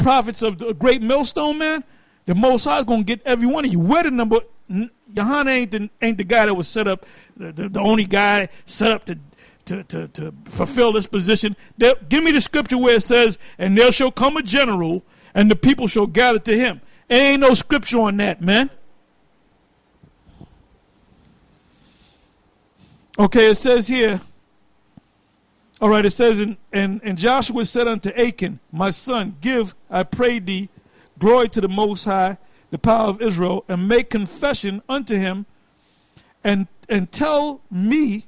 prophets of the great millstone, man, the Most High is going to get every one of you. We're the number. Yohana ain't the guy that was set up, the only guy set up to fulfill this position. Give me the scripture where it says, and there shall come a general, and the people shall gather to him. There ain't no scripture on that, man. Okay, it says here, all right, it says, and Joshua said unto Achan, my son, give, I pray thee, glory to the Most High, the power of Israel, and make confession unto him, and tell me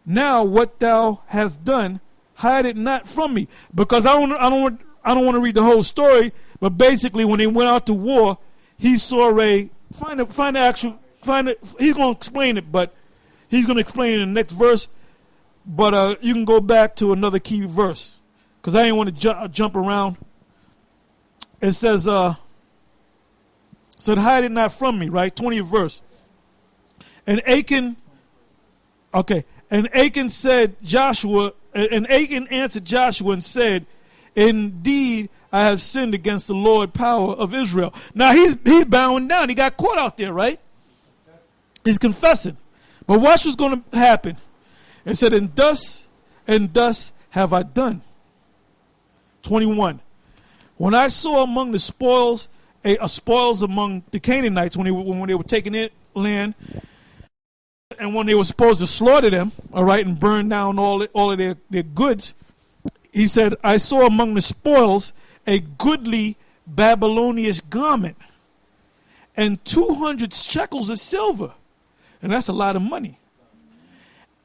now what thou hast done, hide it not from me. Because I don't want to read the whole story, but basically when they went out to war, he saw he's going to explain it, but he's going to explain it in the next verse. But you can go back to another key verse, because I didn't want to jump around. It says, said, hide it not from me, right? 20th verse. And Achan answered Joshua and said, indeed, I have sinned against the Lord power of Israel. Now he's bowing down. He got caught out there, right? He's confessing. But watch what's going to happen. It said, and thus have I done. 21. When I saw among the spoils, spoils among the Canaanites, when they were taking in land, and when they were supposed to slaughter them, all right, and burn down all of their goods, he said, I saw among the spoils a goodly Babylonian garment, and 200 shekels of silver, and that's a lot of money,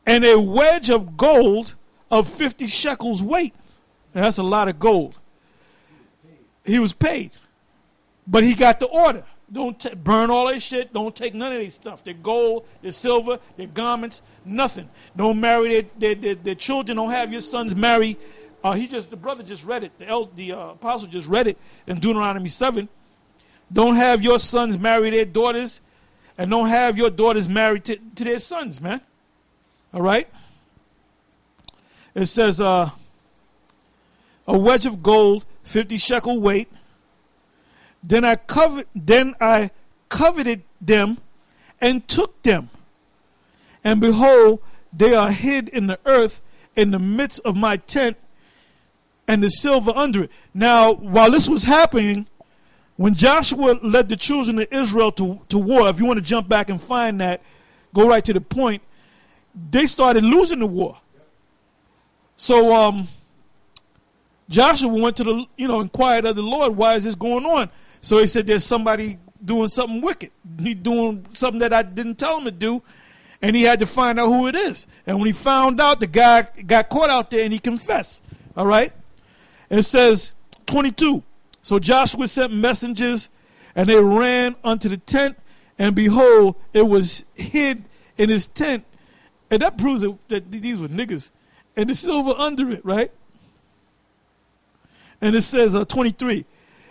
and a wedge of gold of 50 shekels weight, and that's a lot of gold. He was paid, but he got the order. Don't burn all that shit. Don't take none of their stuff. Their gold, their silver, their garments, nothing. Don't marry their children. Don't have your sons marry. The brother just read it. The apostle just read it in Deuteronomy 7. Don't have your sons marry their daughters, and don't have your daughters married to their sons, man. All right? It says, a wedge of gold, 50 shekel weight. Then I coveted them and took them. And behold, they are hid in the earth in the midst of my tent, and the silver under it. Now, while this was happening, when Joshua led the children of Israel to war, if you want to jump back and find that, go right to the point, they started losing the war. So Joshua went to inquired of the Lord, why is this going on? So he said, there's somebody doing something wicked. He's doing something that I didn't tell him to do, and he had to find out who it is. And when he found out, the guy got caught out there, and he confessed. All right? It says, 22, so Joshua sent messengers, and they ran unto the tent, and behold, it was hid in his tent. And that proves that these were niggas. And the silver under it, right? And it says, 23,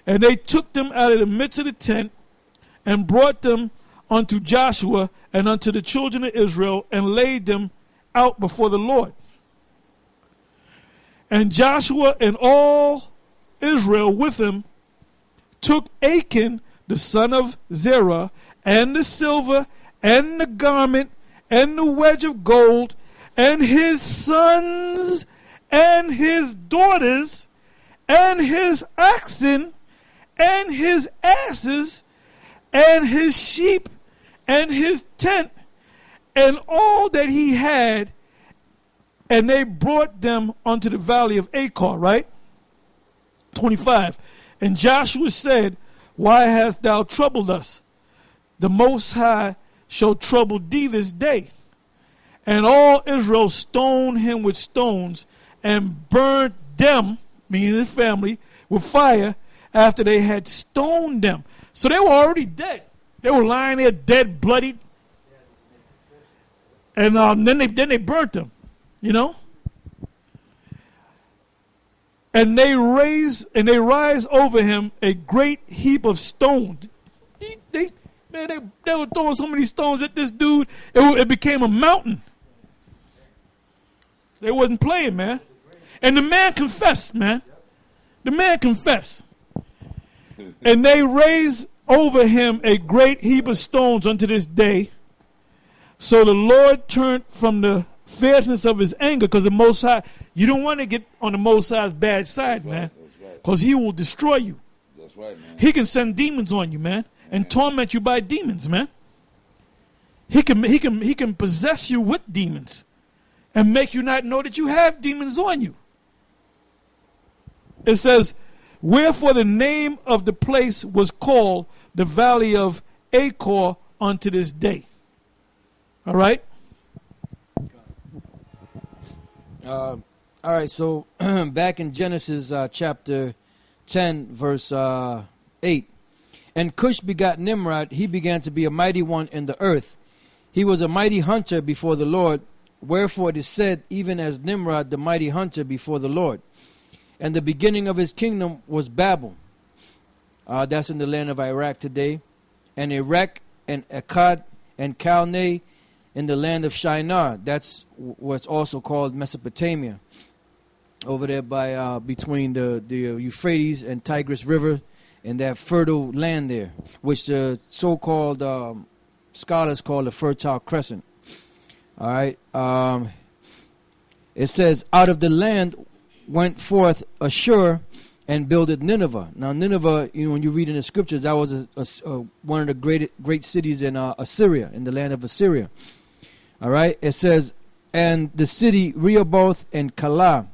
and they took them out of the midst of the tent and brought them unto Joshua and unto the children of Israel and laid them out before the Lord. And Joshua and all Israel with him took Achan, the son of Zerah, and the silver and the garment and the wedge of gold and his sons and his daughters and his oxen and his asses and his sheep and his tent and all that he had, and they brought them unto the valley of Achor, right? 25. And Joshua said, why hast thou troubled us? The Most High shall trouble thee this day. And all Israel stoned him with stones and burnt them, meaning his family, with fire after they had stoned them. So they were already dead. They were lying there dead, bloodied. And then they burnt them, you know. And they rise over him a great heap of stones. They were throwing so many stones at this dude, it became a mountain. They wasn't playing, man. And the man confessed, man. The man confessed. And they raised over him a great heap of stones unto this day. So the Lord turned from the fierceness of his anger, because the Most High, you don't want to get on the Most High's bad side, man, because he will destroy you. That's right, man. He can send demons on you, man, and torment you by demons, man. He can possess you with demons and make you not know that you have demons on you. It says, wherefore the name of the place was called the Valley of Achor unto this day. All right? All right, so back in Genesis chapter 10, verse 8. And Cush begot Nimrod. He began to be a mighty one in the earth. He was a mighty hunter before the Lord. Wherefore it is said, even as Nimrod, the mighty hunter before the Lord. And the beginning of his kingdom was Babel. That's in the land of Iraq today. And Iraq and Akkad and Calneh in the land of Shinar. That's what's also called Mesopotamia. Over there by between the Euphrates and Tigris River and that fertile land there, which the so-called scholars call the Fertile Crescent. All right. It says, out of the land went forth Ashur and builded Nineveh. Now Nineveh, when you read in the scriptures, that was one of the great cities in Assyria, in the land of Assyria. All right. It says, and the city Rehoboth and Calah,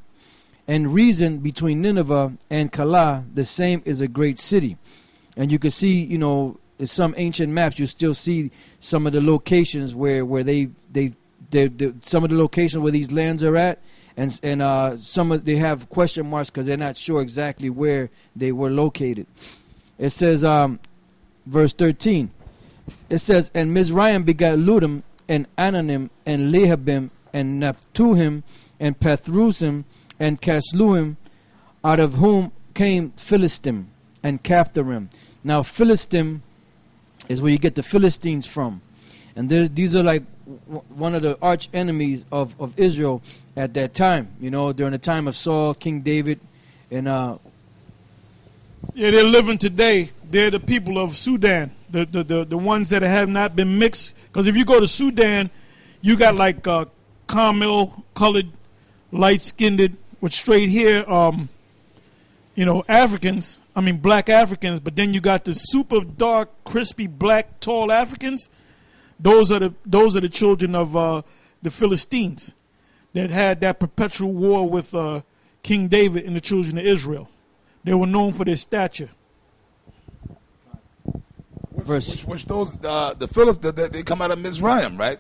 and reason between Nineveh and Calah, the same is a great city. And you can see, in some ancient maps, you still see some of the locations where they some of the locations where these lands are at, and they have question marks because they're not sure exactly where they were located. It says, verse 13, it says, and Mizraim begat Ludum and Ananim and Lehabim and Naphtuhim and Pathrusim and Casluhim, out of whom came Philistim and Caphtorim. Now Philistim is where you get the Philistines from, and these are like one of the arch enemies of Israel at that time. During the time of Saul, King David, and yeah, they're living today. They're the people of Sudan, the ones that have not been mixed. Because if you go to Sudan, you got like caramel colored, light skinned, with straight hair, Africans. I mean, black Africans. But then you got the super dark, crispy, black, tall Africans. Those are the children of the Philistines that had that perpetual war with King David and the children of Israel. They were known for their stature. Which those the Philistines, they come out of Mizraim, right?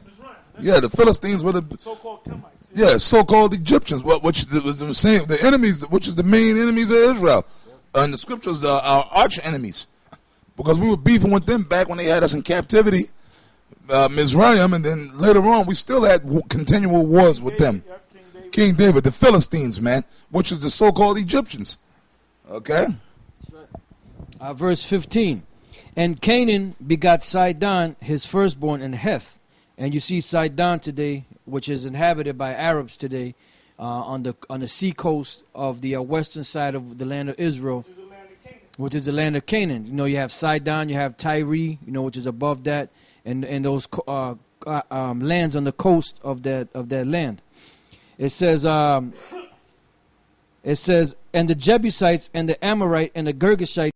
Yeah, the Philistines were the so-called Kemites. Yeah, so-called Egyptians, which was the same, the enemies, which is the main enemies of Israel. And the scriptures are our arch enemies, because we were beefing with them back when they had us in captivity, Mizraim, and then later on we still had continual wars with them. King David, the Philistines, man, which is the so-called Egyptians. Okay. Verse 15. And Canaan begot Sidon, his firstborn, and Heth. And you see Sidon today, which is inhabited by Arabs today, on the sea coast of the western side of the land of Israel, which is the land of Canaan. You have Sidon, you have Tyre, which is above that, and those lands on the coast of that land. It says, and the Jebusites and the Amorite and the Girgashites